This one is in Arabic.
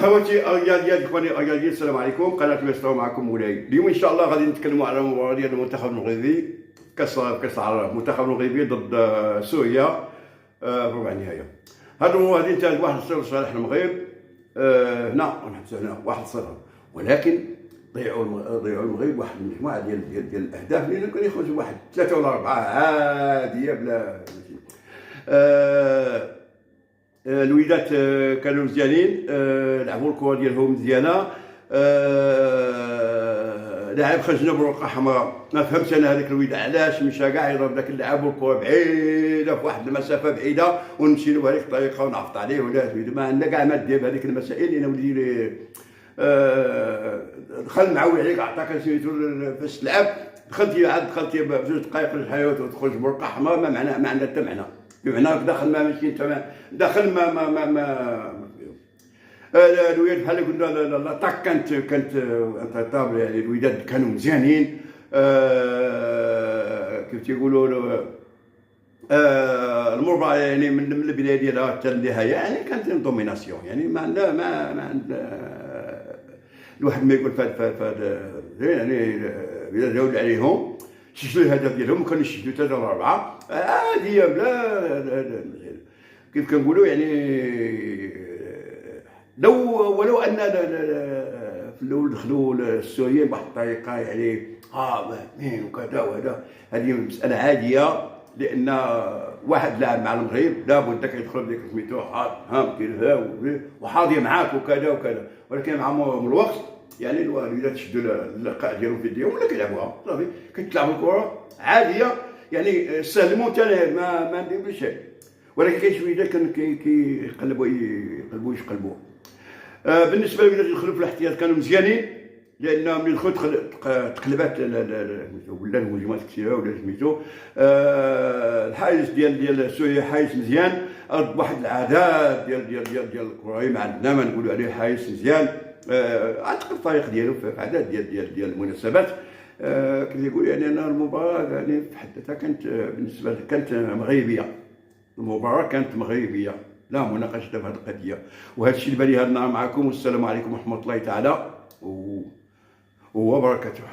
خواتي اغيال اخواني اغيال السلام عليكم، قناه ميستر معكم مولاي. اليوم ان شاء الله غادي نتكلموا على المباراه ديال المنتخب المغربي كاس العرب، المنتخب المغربي ضد سوريا في ربع النهائي. غادي ينتهي 1-0 لصالح المغرب. هنا نحبسوا هنا 1-0، ولكن ضيعوا المغرب واحد المجموعه ديال الاهداف اللي يمكن يخرجوا واحد 3 ولا 4 عاديه بلا الوليدات كانوا مزيانين، لعبوا الكره ديالهم مزيانه. لاعب خرجنا بورقه حمراء، ما فهمتش انا هذاك الوليد علاش مشى كاع يضرب ذاك اللاعب والكره بعيده في واحد المسافه بعيده ونمشي له بهذيك الطريقه ونعفط عليه ولا ما عندنا كاع ما دير بهذيك المسائل. لان ولدي دخل معول عليك عطاك سميتو فاش تلعب، دخلتي بجوج دقائق الحياه وتخرج بورقه حمراء، ما عندها حتى معنى. بمعنى داخل ما ماشي انت داخل ما الولاد بحال قلنا لاطاك كانت طابله، يعني الولاد كانوا مزيانين. كيف تيقولوا المباراه يعني من البدايه ديالها حتى النهايه يعني كانت دوميناسيون، يعني ما عندنا الواحد ما يقول فهاد يعني بلا جاوب عليهم سجلوا الهدف ديالهم، كانوا يسجلوا 3 ولا 4 عاديه بلا كيف كنقولوا يعني. ولو ان في الاول دخلوا السوريين بواحد الطريقه يعني مين وكذا وهذا، هذه مساله عاديه، لان واحد لاعب مع المغرب لابد كيدخل بديك سميتو كيلها وحاضي معاك وكذا وكذا، ولكن مع مرور الوقت يعني الوليدات شدوا اللقاء ديالهم في يديهم ولا كيلعبوها صافي، كتلعبوا الكره عاديه يعني سلموا حتى ما نديروا شيء. ولكن كاين شي وليدات كيقلبوا يقلبوا. بالنسبه للوليدات اللي دخلوا في الاحتياط كانوا مزيانين، لان ملي دخلوا تقلبات ولا الهجمات كثيره ولا سميتو. الحارس ديال سوريا حارس مزيان، واحد العادات ديال الكره ما عندنا ما نقولوا عليه حارس مزيان. اعتقد الفريق ديالو في عدد ديال المناسبات. كيف يقول يعني انا المباراه يعني في حد ذاتها كانت بالنسبه لي كانت مغربيه، المباراه كانت مغربيه لا مناقشه في هذه القضيه. وهذا الشيء اللي بالي هذا النهار معكم، والسلام عليكم ورحمه الله تعالى وبركاته.